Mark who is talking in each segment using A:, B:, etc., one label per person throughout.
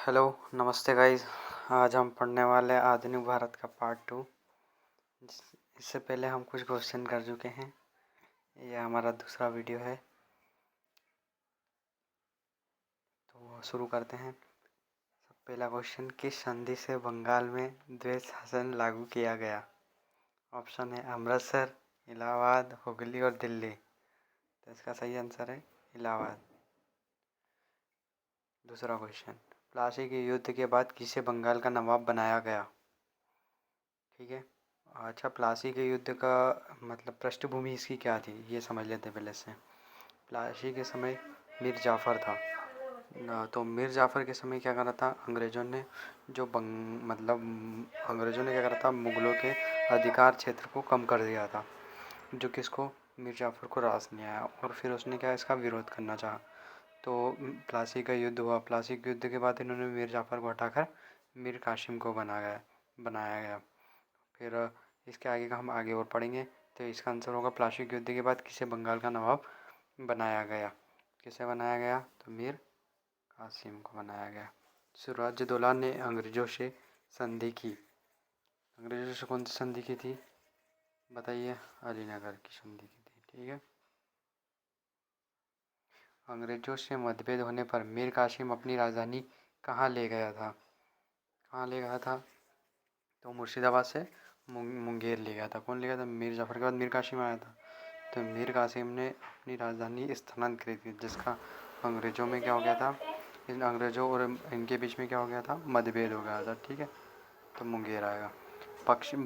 A: Hello, नमस्ते guys. आज हम पढ़ने वाले हैं आधुनिक भारत का पार्ट 2। इससे पहले हम कुछ क्वेश्चन कर चुके हैं। यह हमारा दूसरा वीडियो है, तो शुरू करते हैं। पहला क्वेश्चन, किस संधि से बंगाल में द्वैध शासन लागू किया गया? ऑप्शन है अमृतसर, इलाहाबाद, हुगली और दिल्ली। तो इसका सही आंसर है इलाहाबाद। दूसरा क्वेश्चन, प्लासी के युद्ध के बाद किसे बंगाल का नवाब बनाया गया? ठीक है। अच्छा, प्लासी के युद्ध का मतलब पृष्ठभूमि इसकी क्या थी, ये समझ लेते हैं पहले से। प्लासी के समय मीर जाफ़र था तो मीर जाफ़र के समय क्या करा था अंग्रेज़ों ने, अंग्रेज़ों ने क्या करा था, मुग़लों के अधिकार क्षेत्र को कम कर दिया था, जो किसको, मीर जाफ़र को रास नहीं आया, और फिर उसने क्या इसका विरोध करना चाहा। तो प्लासी का युद्ध हुआ। प्लासी के युद्ध के बाद इन्होंने मीर जाफ़र को हटाकर मीर कासिम को बनाया गया। फिर इसके आगे का हम आगे और पढ़ेंगे। तो इसका आंसर होगा प्लासी के युद्ध के बाद किसे बंगाल का नवाब बनाया गया? किसे बनाया गया? तो मीर कासिम को बनाया गया। सिराजुद्दौला ने अंग्रेज़ों से संधि की। अंग्रेज़ों से कौन सी संधि की थी बताइए? अलीनगर की संधि की थी। ठीक है। अंग्रेज़ों से मतभेद होने पर मीर कासिम अपनी राजधानी कहाँ ले गया था? कहाँ ले गया था? तो मुर्शिदाबाद से मुंगेर ले गया था। कौन ले गया था? मीर जाफ़र के बाद मीर कासिम आया था, तो मीर कासिम ने अपनी राजधानी स्थानांतरित की, जिसका अंग्रेज़ों में क्या हो गया था, इन अंग्रेज़ों और इनके बीच में क्या हो गया था, मतभेद हो गया था। ठीक है, तो मुंगेर आएगा।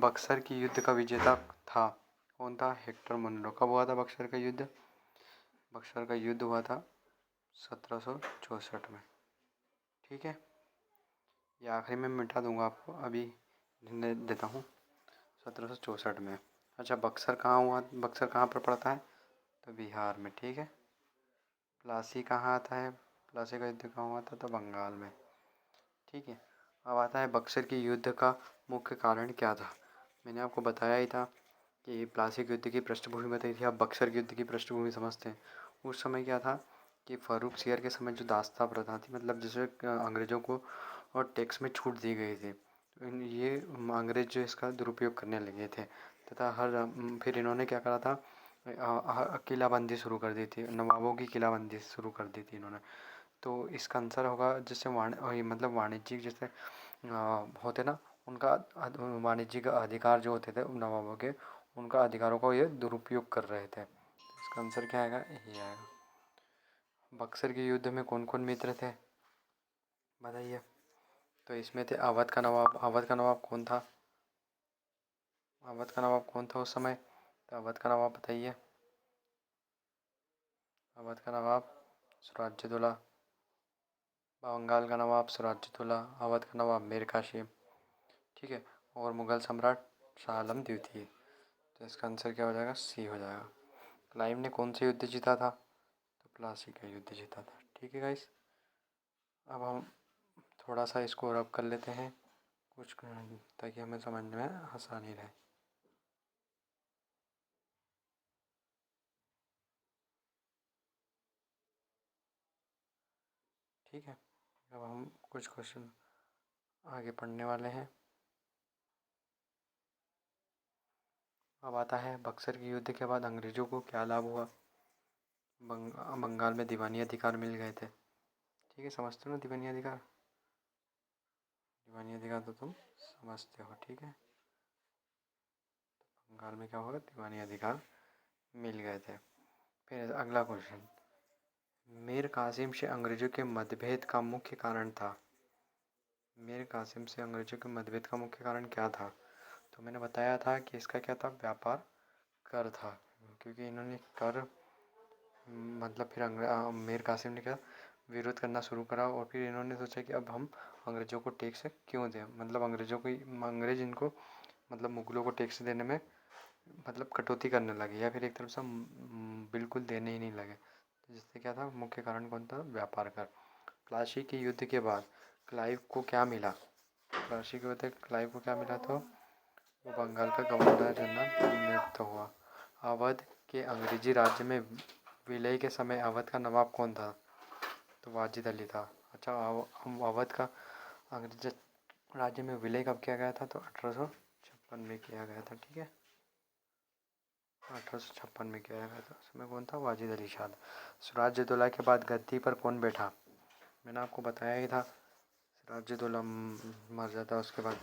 A: बक्सर की युद्ध का विजेता था कौन था? Hector Munro. कब हुआ था बक्सर का युद्ध? बक्सर का युद्ध हुआ था 1764 में। ठीक है, ये आखिरी में मिटा दूंगा आपको, अभी देता हूँ 1764 में। अच्छा, बक्सर कहाँ हुआ? बक्सर कहाँ पर पड़ता है? तो बिहार में। ठीक है। प्लासी कहाँ आता है? प्लासी का युद्ध कहाँ हुआ था? तो बंगाल में। ठीक है। अब आता है बक्सर की युद्ध का मुख्य कारण क्या था? मैंने आपको बताया ही था कि प्लासी के युद्ध की पृष्ठभूमि बताई थी। अब बक्सर के युद्ध की पृष्ठभूमि समझते हैं। उस समय क्या था कि फ़ारूक सियर के समय जो दास्ता प्रथा थी, मतलब जिसमें अंग्रेज़ों को और टैक्स में छूट दी गई थी, ये अंग्रेज जो इसका दुरुपयोग करने लगे थे, तथा फिर इन्होंने क्या करा था, किलाबंदी शुरू कर दी थी। नवाबों की किलाबंदी शुरू कर दी थी इन्होंने। तो इसका आंसर होगा जिससे मतलब वाणिज्यिक जैसे होते ना, उनका वाणिज्यिक अधिकार जो होते थे नवाबों के, उनका अधिकारों को ये दुरुपयोग कर रहे थे। इसका आंसर क्या आएगा? यही आएगा। बक्सर के युद्ध में कौन कौन मित्र थे बताइए? तो इसमें थे अवध का नवाब। अवध का नवाब कौन था? अवध का नवाब कौन था उस समय? तो अवध का नवाब बताइए? अवध का नवाब सिराजुद्दौला। बंगाल का नवाब सिराजुद्दौला। अवध का नवाब मीर कासिम। ठीक है। और मुगल सम्राट शाह आलम द्वितीय। तो इसका आंसर क्या हो जाएगा? सी हो जाएगा। क्लाइव ने कौन सा युद्ध जीता था? तो प्लासी का युद्ध जीता था। ठीक है गाइस, अब हम थोड़ा सा इसको रब कर लेते हैं कुछ, ताकि हमें समझने में आसानी रहे। ठीक है, अब हम कुछ क्वेश्चन आगे पढ़ने वाले हैं। अब आता है बक्सर के युद्ध के बाद अंग्रेज़ों को क्या लाभ हुआ? बंगाल में दीवानी अधिकार मिल गए थे। ठीक है, समझते हो ना दीवानी अधिकार? दीवानी अधिकार तो तुम समझते हो। ठीक है, बंगाल में क्या होगा? दीवानी अधिकार मिल गए थे। फिर अगला क्वेश्चन, मीर कासिम से अंग्रेज़ों के मतभेद का मुख्य कारण था। मीर कासिम से अंग्रेज़ों के मतभेद का मुख्य कारण क्या था? तो मैंने बताया था कि इसका क्या था? व्यापार कर था, क्योंकि इन्होंने कर मतलब फिर मीर कासिम ने क्या विरोध करना शुरू करा, और फिर इन्होंने सोचा कि अब हम अंग्रेज़ों को टैक्स क्यों दें, मतलब अंग्रेज़ इनको मतलब मुग़लों को टैक्स देने में मतलब कटौती करने लगे, या फिर एक तरफ से बिल्कुल देने ही नहीं लगे। तो जिससे क्या था, मुख्य कारण कौन था? व्यापार कर। प्लासी के युद्ध के बाद क्लाइव को क्या मिला? प्लासी के युद्ध क्लाइव को क्या मिला? तो वो बंगाल का गवर्नर जनरल नियुक्त हुआ। अवध के अंग्रेजी राज्य में विलय के समय अवध का नवाब कौन था? तो वाजिद अली था। अच्छा, अवध का अंग्रेज राज्य में विलय कब किया गया था? तो 1856 में किया गया था। ठीक है, 1856 में किया गया था। उसमें कौन था? वाजिद अली शाह। सिराजुद्दौला के बाद गद्दी पर कौन बैठा? मैंने आपको बताया ही था, सिराजुद्दौला मर जाता है, उसके बाद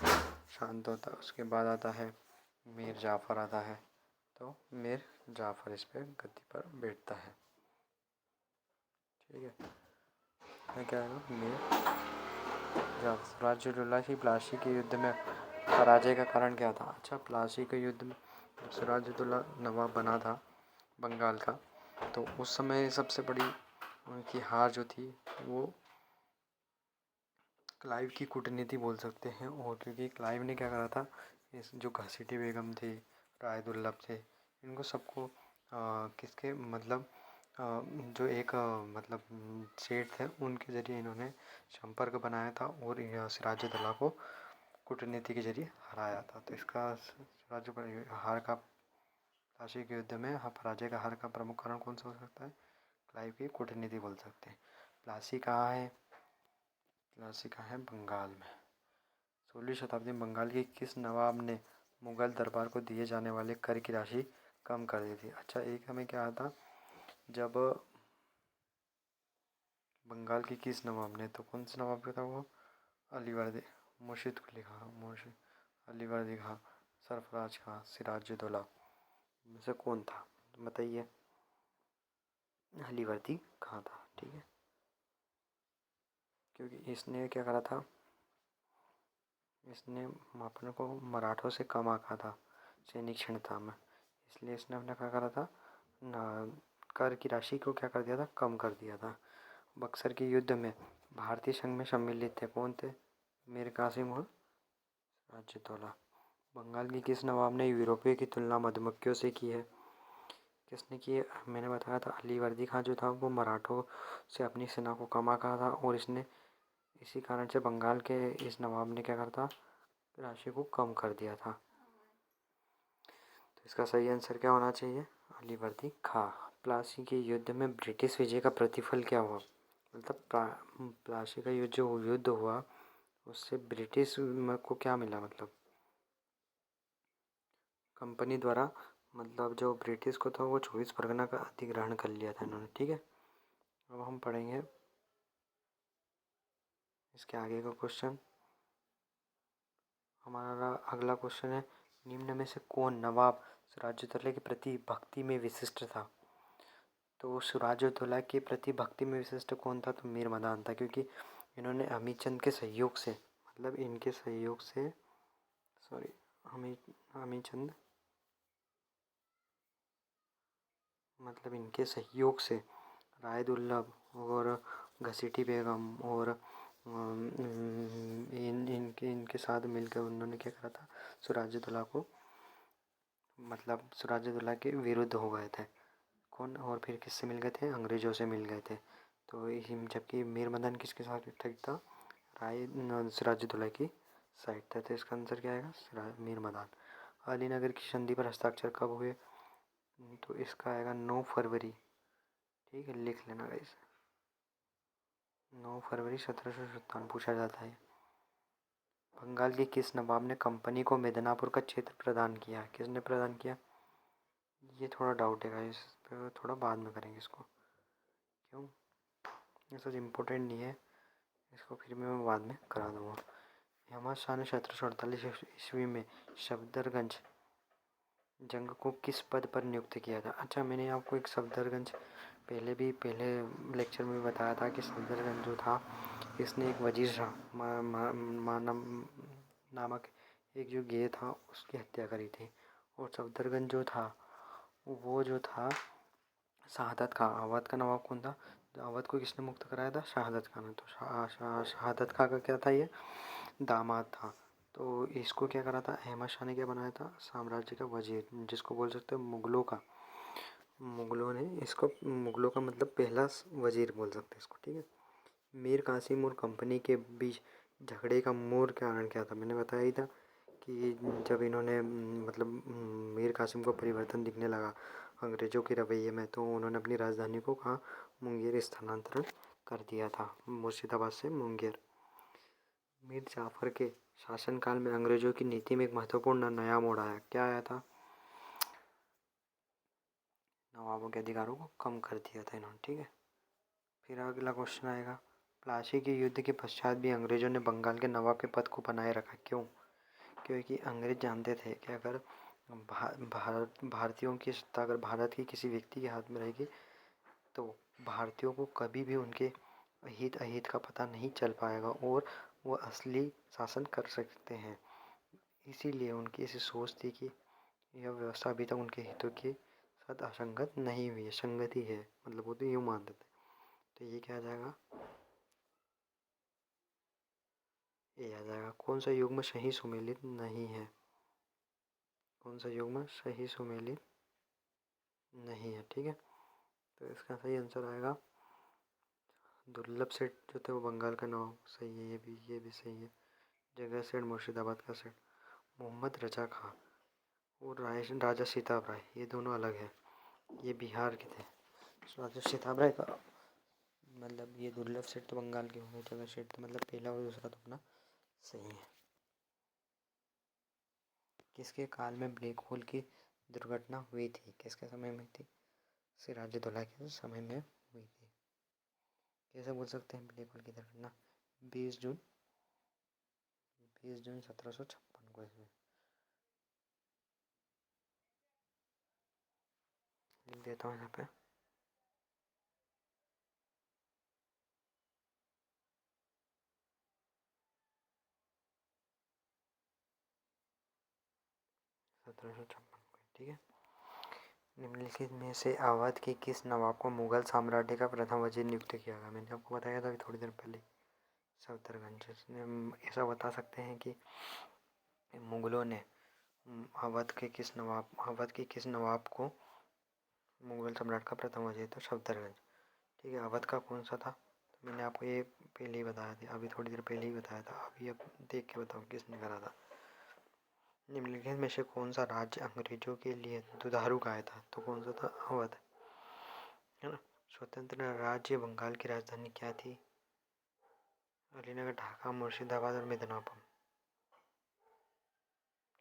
A: शांत होता है, उसके बाद आता है मीर जाफ़र आता है। तो मीर जाफ़र इस पर गद्दी पर बैठता है। ठीक है, मैं क्या है मीर जाफ़र। सिराजुद्दौला की प्लासी के युद्ध में पराजय का कारण क्या था? अच्छा, प्लासी के युद्ध में जब सिराजुद्दौला नवाब बना था बंगाल का, तो उस समय सबसे बड़ी उनकी हार जो थी वो क्लाइव की कूटनीति बोल सकते हैं। और क्योंकि क्लाइव ने क्या करा था, इस जो घसीटी बेगम थी, राय-दुर्लभ थे, इनको सबको किसके मतलब जो एक मतलब सेठ थे, उनके ज़रिए इन्होंने संपर्क बनाया था और सिराजुद्दौला को कूटनीति के जरिए हराया था। तो इसका सिराजुद्दौला हार का प्लासी के युद्ध में पराजय का हार का प्रमुख कारण कौन सा हो सकता है? क्लाइव की कूटनीति बोल सकते हैं। प्लासी कहाँ है? प्लासी कहाँ है? बंगाल में। 16वीं शताब्दी में बंगाल के किस नवाब ने मुगल दरबार को दिए जाने वाले कर की राशि कम कर दी थी? अच्छा, एक हमें क्या आता, जब बंगाल के किस नवाब ने, तो कौन से नवाब का था वो? अलीवर्दी, मुर्शिद कुली खां, मुर्शिद अलीवर्दी खां, सरफराज खां, सिराजुद्दौला में से कौन था? बताइए। अलीवर्दी खां था। ठीक है, क्योंकि इसने क्या करा था, इसने अपन को मराठों से कम आंका था सैनिक क्षमता में, इसलिए इसने अपने क्या करा था ना, कर की राशि को क्या कर दिया था? कम कर दिया था। बक्सर के युद्ध में भारतीय संघ में सम्मिलित थे कौन थे? मीर कासिम और सिराजुद्दौला। बंगाल की किस नवाब ने यूरोपियों की तुलना मधुमक्खियों से की है? किसने की है? मैंने बताया था, अलीवर्दी खां जो था वो मराठों से अपनी सेना को कम आंका था, और इसने इसी कारण से बंगाल के इस नवाब ने क्या करा था? राशि को कम कर दिया था। तो इसका सही आंसर क्या होना चाहिए? अलीवर्दी खां। प्लासी के युद्ध में ब्रिटिश विजय का प्रतिफल क्या हुआ? मतलब प्लासी का युद्ध जो युद्ध हुआ उससे ब्रिटिश को क्या मिला? मतलब कंपनी द्वारा, मतलब जो ब्रिटिश को था वो 24 परगना का अधिग्रहण कर लिया था इन्होंने। ठीक है, अब हम पढ़ेंगे इसके आगे का क्वेश्चन। हमारा अगला क्वेश्चन है, निम्न में से कौन नवाब सिराजुद्दौला के प्रति भक्ति में विशिष्ट था? तो सिराजुद्दौला के प्रति भक्ति में विशिष्ट कौन था? तो मीर मदान था, क्योंकि इन्होंने अमीचंद के सहयोग से, मतलब इनके सहयोग से, सॉरी, अमीचंद मतलब इनके सहयोग से राय-दुर्लभ और घसीटी बेगम और इनके साथ मिलकर उन्होंने क्या करा था? सिराजुद्दौला को, मतलब सिराजुद्दौला के विरुद्ध हो गए थे। कौन? और फिर किससे मिल गए थे? अंग्रेज़ों से मिल गए थे। तो जबकि मीर मदन किसके साथ ठीक था? सिराजुद्दौला की साइड था। तो इसका आंसर क्या आएगा? मीर मदान। अलीनगर की संधि पर हस्ताक्षर कब हुए? तो इसका आएगा 9 फरवरी। ठीक है, लिख लेना गाइस, 9 फरवरी 1757 पूछा जाता है। बंगाल के किस नवाब ने कंपनी को मिदनापुर का क्षेत्र प्रदान किया? किसने प्रदान किया? ये थोड़ा डाउट है गाइस, तो थोड़ा बाद में करेंगे इसको। क्यों? ये सच इम्पोर्टेंट नहीं है, इसको फिर मैं बाद में करा दूँगा। अहमद शाह ने 1748 ईस्वी में सफदरगंज जंग को किस पद पर नियुक्त किया था? अच्छा, मैंने आपको एक सफदरगंज पहले लेक्चर में बताया था कि सफदरगंज जो था, इसने एक वजीर शाह नामक एक जो गे था उसकी हत्या करी थी। और सफदरगंज जो था वो जो था शहादत खां, अवध का नवाब कौन था? अवध को किसने मुक्त कराया था? शहादत खां ने। तो शहादत खां का क्या था? ये दामाद था। तो इसको क्या करा था? अहमद शाह ने क्या बनाया था? साम्राज्य का वजीर, जिसको बोल सकते हैं मुगलों ने इसको, मुगलों का मतलब पहला वजीर बोल सकते हैं इसको। ठीक है, मीर कासिम और कंपनी के बीच झगड़े का मूल कारण क्या था? मैंने बताया ही था कि जब इन्होंने मतलब मीर कासिम को परिवर्तन दिखने लगा अंग्रेज़ों के रवैये में, तो उन्होंने अपनी राजधानी को कहाँ? मुंगेर स्थानांतरण कर दिया था, मुर्शिदाबाद से मुंगेर। मीर जाफर के शासनकाल में अंग्रेजों की नीति में एक महत्वपूर्ण नया मोड़ आया। क्या आया था? नवाबों के अधिकारों को कम कर दिया था इन्होंने, ठीक है। फिर अगला क्वेश्चन आएगा, प्लासी के युद्ध के पश्चात भी अंग्रेजों ने बंगाल के नवाब के पद को बनाए रखा। क्यों? क्योंकि अंग्रेज जानते थे कि अगर भारतीयों की सत्ता अगर भारत के किसी व्यक्ति के हाथ में रहेगी तो भारतीयों को कभी भी उनके हित अहित का पता नहीं चल पाएगा और वो असली शासन कर सकते हैं। इसीलिए उनकी ऐसी सोच थी कि यह व्यवस्था अभी तक उनके हितों के साथ असंगत नहीं हुई है, संगति है, मतलब वो तो यूँ मानते थे। तो ये क्या आ जाएगा? ये आ जाएगा। कौन सा युग्म सही सुमेलित नहीं है? कौन सा युग्म सही सुमेलित नहीं है, ठीक है। तो इसका सही आंसर आएगा दुर्लभ सेठ जो थे वो बंगाल का नवाब, सही है। ये भी सही है। जगह सेठ मुर्शिदाबाद का सेठ। मोहम्मद रजा खां और राजा सीताब राय, ये दोनों अलग है, ये बिहार के थे। राजा सीताब राय का मतलब ये दुर्लभ सेठ तो बंगाल के होंगे, जगह सेठ तो मतलब पहला और दूसरा तो अपना सही है। किसके काल में ब्लैक होल की दुर्घटना हुई थी? किसके समय में थी? सिराजुद्दौला के समय में हुई थी। कैसे बोल सकते हैं ब्लैक होल की दुर्घटना? 20 जून 1756 को इसमें लिख देता हूँ यहाँ पे। ठीक है। निम्नलिखित में से अवध के किस नवाब को मुगल साम्राज्य का प्रथम वजीर नियुक्त किया गया? मैंने आपको बताया था अभी थोड़ी देर पहले, सफदरगंज। ऐसा बता सकते हैं कि मुगलों ने अवध के किस नवाब को मुगल सम्राट का प्रथम वजीर? तो सफदरगंज, ठीक है। अवध का कौन सा था? तो मैंने आपको ये पहले ही बताया था, अभी थोड़ी देर पहले ही बताया था। अभी अब देख के बताओ किसने करा था। निम्नलिखित में से कौन सा राज्य अंग्रेजों के लिए दुधारू गाय था? तो कौन सा था? अवध, है ना। स्वतंत्र राज्य बंगाल की राजधानी क्या थी? अलीनगर, ढाका, मुर्शिदाबाद और मिदनापुर।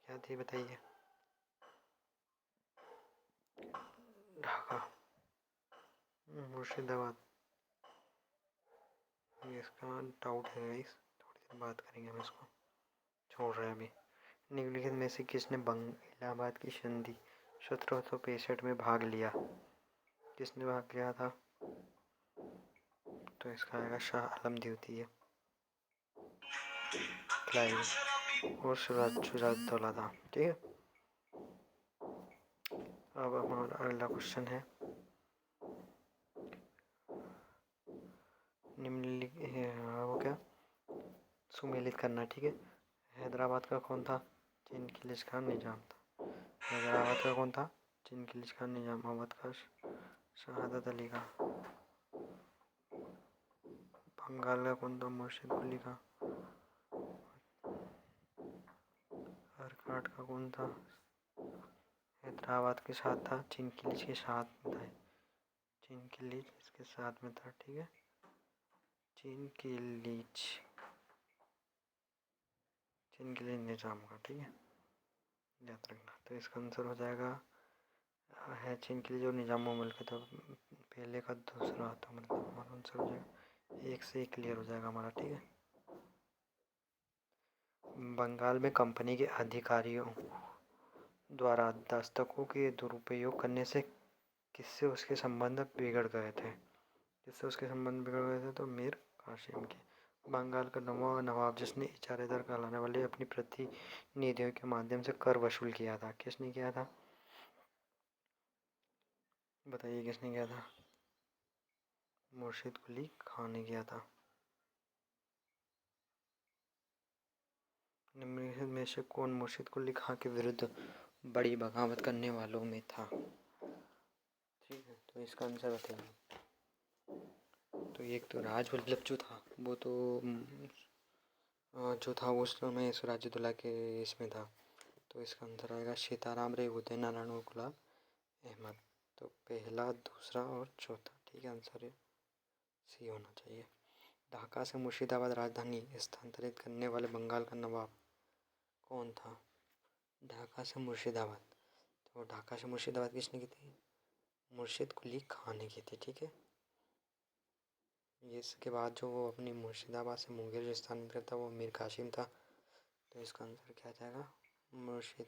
A: क्या थी बताइए? ढाका, मुर्शिदाबाद। ये इसका डाउट है गाइस, थोड़ी देर बात करेंगे हम इसको, छोड़ रहे हैं अभी। निम्नलिखित में से किसने इलाहाबाद की संधि 1765 में भाग लिया? किसने भाग लिया था? तो इसका आएगा शाह आलम द्वितीय, क्लाइव और सिराजुद्दौला था, ठीक है। अब हमारा अगला क्वेश्चन है, वो क्या सुमेलित करना, ठीक है। हैदराबाद का कौन था? चिनकिलिज खान निजाम था। हैदराबाद का कौन था? चिनकिलिज खान निजाम। अवध का शहादत अली का। बंगाल का कौन था? मुर्शिद कुली का। अर्काट का कौन था? हैदराबाद के साथ था, चिनकिलिज के साथ में था, चिनकिलिज इसके साथ में था, ठीक है। चिनकिलिज निजाम का, ठीक है, याद रखना। तो इसका आंसर हो जाएगा है चिनकिलिज और निजाम मुल्क का। तो पहले का दूसरा तो मतलब हमारा आंसर हो जाएगा, एक से एक क्लियर हो जाएगा हमारा, ठीक है। बंगाल में कंपनी के अधिकारियों द्वारा दस्तकों के दुरुपयोग करने से किससे उसके संबंध बिगड़ गए थे? किससे उसके संबंध बिगड़ गए थे? तो मीर कासिम के। बंगाल का नवाब जिसने इजारेदार कहलाने वाले अपनी प्रतिनिधियों के माध्यम से कर वसूल किया था, किसने किया था? बताइए किसने किया था? मुर्शिद कुली खान ने किया था। निम्नलिखित में से कौन मुर्शिद कुली खान के विरुद्ध बड़ी बगावत करने वालों में था? ठीक है, तो इसका आंसर बताइए। तो एक तो राजवल्लभ जो था वो तो जो था उस समय सिराजुद्दौला के इसमें था। तो इसका आंसर आएगा सीताराम रे उदय नारायण और गुलाब अहमद। तो पहला, दूसरा और चौथा, ठीक है आंसर है।
B: सी होना चाहिए। ढाका से मुर्शिदाबाद राजधानी स्थानांतरित करने वाले बंगाल का नवाब कौन था? ढाका से मुर्शिदाबाद, तो ढाका से मुर्शिदाबाद किसने की थी? मुर्शिद कुली खान ने की थी। ठीक है, इसके बाद जो वो अपनी मुर्शिदाबाद से मुंगेर जो स्थानांतरित करता वो मीर कासिम था। तो इसका आंसर क्या आ जाएगा? मुर्शिद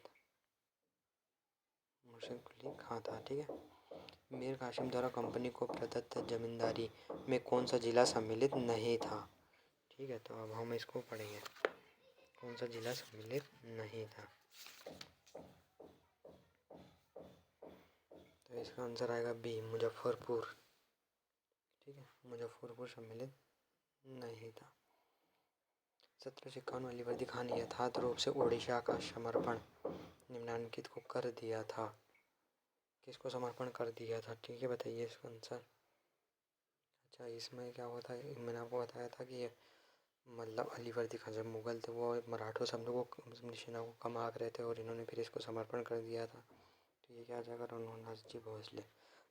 B: कुली खां था। ठीक है, मीर कासिम द्वारा कंपनी को प्रदत्त जमींदारी में कौन सा जिला सम्मिलित नहीं था? ठीक है, तो अब हम इसको पढ़ेंगे, कौन सा जिला सम्मिलित नहीं था। तो इसका आंसर आएगा बी, मुजफ्फरपुर। ठीक है, मुजफ्फरपुर सम्मिलित नहीं था। 1751 में अलीवर्दी खान ने यथार्थ रूप से उड़ीसा का समर्पण निम्नलिखित को कर दिया था। किसको समर्पण कर दिया था? ठीक है, बताइए इसका आंसर। अच्छा, इसमें क्या हुआ था, मैंने आपको बताया था कि मतलब अलीवर्दी खान जब मुगल थे वो मराठों सब लोगों को सेना को कम आंक रहे थे और इन्होंने फिर इसको समर्पण कर दिया था। तो ये क्या आ जाएगा? रघुनाथ जी भोसले।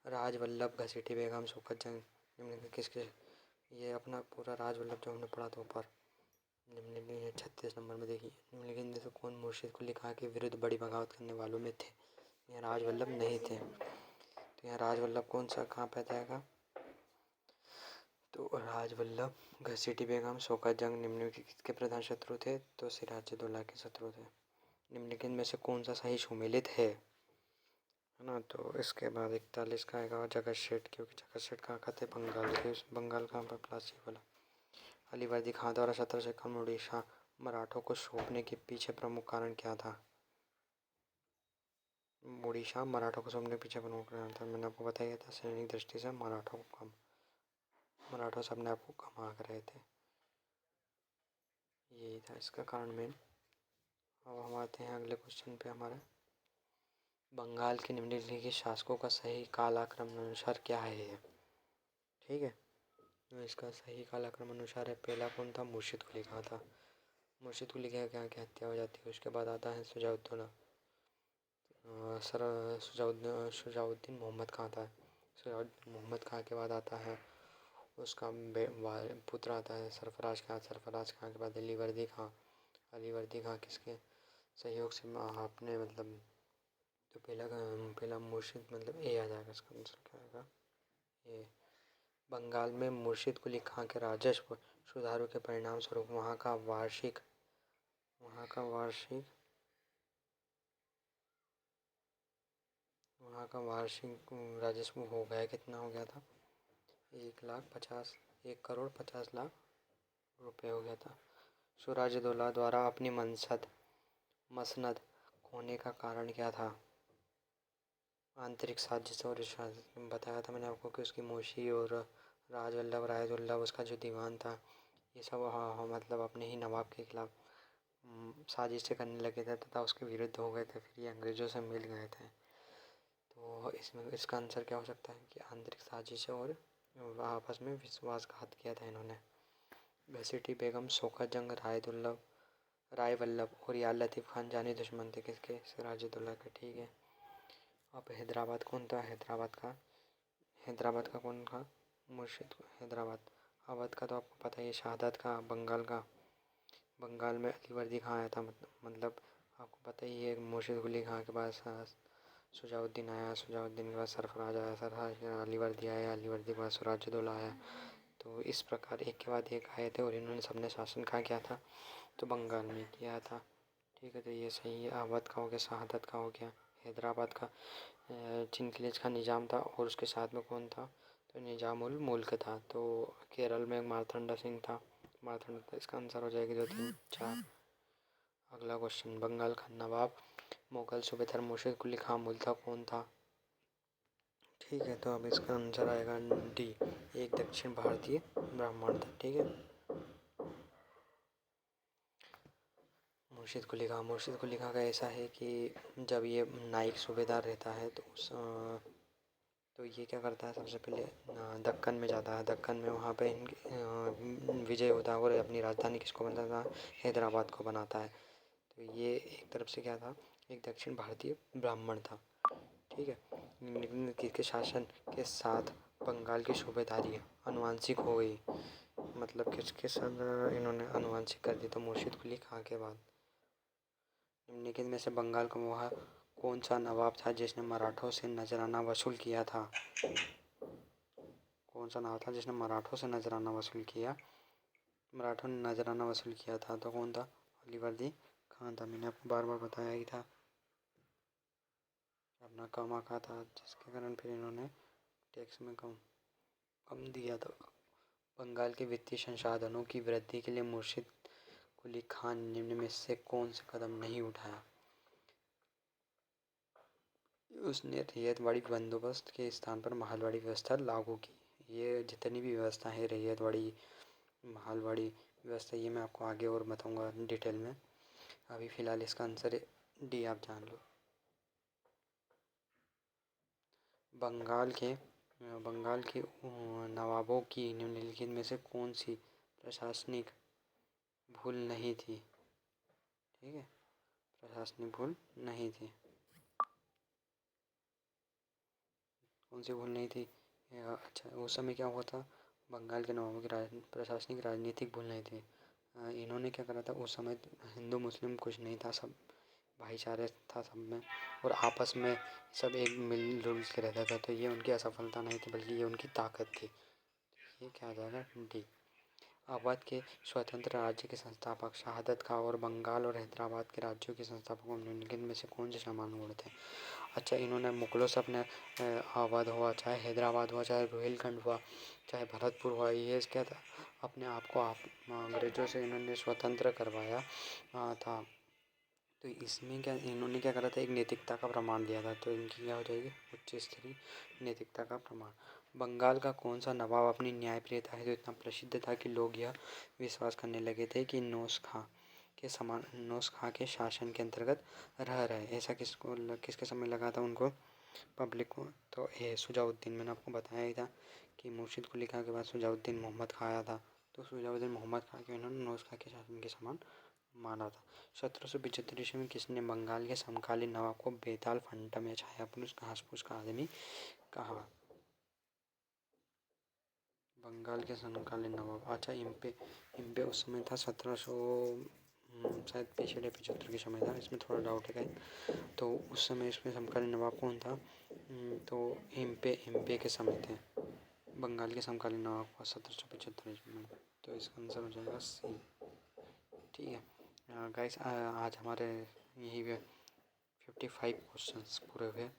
B: राजवल्लभ घसीटी बेगम सुखद जंग निम्नलिखित किसके? ये अपना पूरा राजवल्लभ जो हमने पढ़ा था ऊपर, निम्नलिखित 36 नंबर में देखिए, निम्नलिखित में से कौन मुर्शिद कुली खां के विरुद्ध बड़ी बगावत करने वालों में थे? यहाँ राजवल्लभ नहीं थे। तो यहाँ राजवल्लभ कौन सा कहाँ पे जाएगा? तो राजवल्लभ घसीटी बेगम शौकत जंग निम्नलिखित किसके प्रधान शत्रु थे? तो सिराजुद्दौला के शत्रु थे। निम्नलिखित में से कौन सा सही सुमेलित है ना? तो इसके बाद 41 का आएगा जगत सेठ, क्योंकि जगत सेठ कहाँ का थे? बंगाल के। बंगाल कहाँ पर? प्लासी वाला। अलीवर्दी खां द्वारा 1751 में उड़ीसा मराठों को सौंपने के पीछे प्रमुख कारण क्या था? उड़ीसा मराठों को सौंपने के पीछे प्रमुख कारण था, मैंने आपको बताया था, सैनिक दृष्टि से मराठा सब अपने आप को कम आंक रहे थे, यही था इसका कारण मेन। अब हम आते हैं अगले क्वेश्चन पे हमारे। बंगाल के निम्नलिखित शासकों का सही कालक्रम अनुसार क्या है? ठीक है, तो इसका सही कालक्रम अनुसार है, पहला कौन था? मुर्शिद कुली खां था। मुर्शिद कुली खां क्या की हत्या हो जाती है। उसके बाद आता है सुजाउद्दौला, शुजाउद्दीन मोहम्मद खां था। शुजाउद्दीन मोहम्मद खां के बाद आता है उसका पुत्र आता है सरफराज खां। सरफराज खां के बाद अलीवर्दी खां। अलीवर्दी खां किसके सहयोग से आपने मतलब, तो पहला मुर्शिद मतलब ए आ जाएगा, इसका आंसर क्या आएगा? ए। बंगाल में मुर्शिद कुली खां के राजस्व सुधारों के परिणाम स्वरूप वहाँ का वार्षिक राजस्व हो गया, कितना हो गया था? 1,50,00,000 रुपये हो गया था। सिराजुद्दौला द्वारा अपनी मसनद खोने का कारण क्या था? आंतरिक साजिश और बताया था मैंने आपको कि उसकी मोशी और राजवल्लभ उसका जो दीवान था, ये सब मतलब अपने ही नवाब के खिलाफ साजिशें करने लगे थे तथा उसके विरुद्ध हो गए थे, फिर ये अंग्रेज़ों से मिल गए थे। तो इसमें इसका आंसर क्या हो सकता है कि आंतरिक साजिशें और आपस में विश्वासघात किया था इन्होंने। घसीटी बेगम शौकत जंग रायवल्लभ और यार लतीफ़ खान जानी दुश्मन थे किसके? सिराजुद्दौला के। ठीक है, अब हैदराबाद कौन था? हैदराबाद का कौन था? मुर्शिद हैदराबाद। अवध का तो आपको पता ही है, शहादत का। बंगाल में अलीवर्दी खां आया था, मतलब आपको पता ही है। मुर्शिद कुली खां के पास सुजाउद्दीन आया, सुजाउद्दीन के बाद सरफराज आया, सरफराज के बाद अलीवर्दी आया, अलीवर्दी के बाद सिराजुद्दौला आया। तो इस प्रकार एक के बाद एक आए थे और इन्होंने सबने शासन कहाँ किया था? तो बंगाल में किया था। ठीक है, तो ये सही है। अवध का हो गया, शहादत का हो गया, हैदराबाद का चिनखलीज का निज़ाम था और उसके साथ में कौन था? तो निज़ाम उल मुल्क था। तो केरल में मार्तंडा सिंह था। मार्तंडा, इसका आंसर हो जाएगी 2, 3, 4। अगला क्वेश्चन, बंगाल का नवाब मुगल सूबेदार मुर्शिद कुली खां मूलतः कौन था? ठीक है, तो अब इसका आंसर आएगा डी, एक दक्षिण भारतीय ब्राह्मण था। ठीक है, मुर्शिद कुली खां का ऐसा है कि जब ये नाइक सूबेदार रहता है तो ये क्या करता है, सबसे पहले दक्कन में जाता है। दक्कन में वहाँ पे विजय होता है और अपनी राजधानी किसको बनाता है? हैदराबाद को बनाता है। तो ये एक तरफ से क्या था? एक दक्षिण भारतीय ब्राह्मण था। ठीक है, निम्नलिखित के शासन के साथ बंगाल की सूबेदारी आनुवंशिक हो गई। मतलब किसके साथ इन्होंने आनुवंशिक कर दी? तो मुर्शिद कुली खां के बाद। निम्नलिखित में से बंगाल का वह कौन सा नवाब था जिसने मराठों से नजराना वसूल किया था? कौन सा नवाब था जिसने मराठों से नजराना वसूल किया? मराठों ने नजराना वसूल किया था तो कौन था? अलीवर्दी खान था। मैंने आपको बार बार बताया ही था। अपना कमा था जिसके कारण फिर इन्होंने टैक्स में कम दिया था। बंगाल के वित्तीय संसाधनों की वृद्धि के लिए मुर्शिद कुली खान ने निम्न में से कौन से कदम नहीं उठाया? उसने रैयतवाड़ी बंदोबस्त के स्थान पर महलवाड़ी व्यवस्था लागू की। ये जितनी भी व्यवस्था है रैयतवाड़ी महलवाड़ी व्यवस्था, ये मैं आपको आगे और बताऊंगा डिटेल में। अभी फ़िलहाल इसका आंसर है डी, आप जान लो। बंगाल के नवाबों की निम्नलिखित में से कौन सी प्रशासनिक भूल नहीं थी? ठीक है, प्रशासनिक भूल नहीं थी। कौन सी भूल नहीं थी? अच्छा, उस समय क्या हुआ था? बंगाल के नवाबों की प्रशासनिक राजनीतिक भूल नहीं थी। इन्होंने क्या करा था उस समय? हिंदू मुस्लिम कुछ नहीं था, सब भाईचारे था सब में, और आपस में सब एक मिलजुल के रहता था। तो ये उनकी असफलता नहीं थी बल्कि ये उनकी ताकत थी। ये क्या आ जाएगा? डी। अवध के स्वतंत्र राज्य के संस्थापक शहादत खां और बंगाल और हैदराबाद के राज्यों के संस्थापकों निम्नलिखित में से कौन से समान गुण थे? अच्छा, इन्होंने मुगलों से अपने अवध हुआ, चाहे हैदराबाद हुआ, चाहे रोहिलखंड हुआ, चाहे भरतपुर हुआ, ये क्या था? अपने आप को अंग्रेज़ों से इन्होंने स्वतंत्र करवाया था। तो इसमें क्या इन्होंने क्या करा था? एक नैतिकता का प्रमाण दिया था। तो इनकी क्या हो जाएगी? उच्च स्तरीय नैतिकता का प्रमाण। बंगाल का कौन सा नवाब अपनी न्यायप्रियता है तो इतना प्रसिद्ध था कि लोग यह विश्वास करने लगे थे कि नौश खां के शासन के अंतर्गत रह रहे? ऐसा किसके समय लगा था उनको, पब्लिक को? तो ये सुजाउद्दीन, मैंने आपको बताया ही था कि मुर्शिद कुली खां के बाद सुजाउद्दीन मोहम्मद खां आया था। तो सुजाउद्दीन मोहम्मद खां के इन्होंने नौश खां के शासन के समान माना था। 1775 ईस्वी में किसने बंगाल के समकालीन नवाब को बेताल, फंटम या छायापुरुष, घासपूस का आदमी कहा? बंगाल के समकालीन नवाब, अच्छा, इम्पे उस समय था 1700 शायद 65 या 75 के समय था। इसमें थोड़ा डाउट है कहीं। तो उस समय इसमें समकालीन नवाब कौन था? तो इम्पे के समय थे बंगाल के समकालीन नवाब को 1775 ईस्वी में। तो इसका आंसर हो जाएगा सी। ठीक है गाइस, आज हमारे यही 55 क्वेश्चंस पूरे हुए।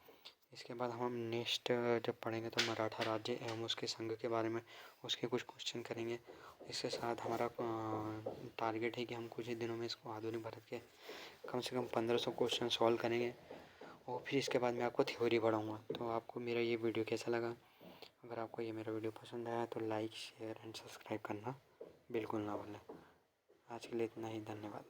B: इसके बाद हम नेक्स्ट जब पढ़ेंगे तो मराठा राज्य एवं उसके संघ के बारे में उसके कुछ क्वेश्चन करेंगे। इसके साथ हमारा टारगेट है कि हम कुछ ही दिनों में इसको आधुनिक भारत के कम से कम 1500 क्वेश्चन सॉल्व करेंगे, और फिर इसके बाद मैं आपको थ्योरी पढ़ाऊँगा। तो आपको मेरा ये वीडियो कैसा लगा? अगर आपको ये मेरा वीडियो पसंद आया तो लाइक, शेयर एंड सब्सक्राइब करना बिल्कुल ना भूलें। आज के लिए इतना ही, धन्यवाद।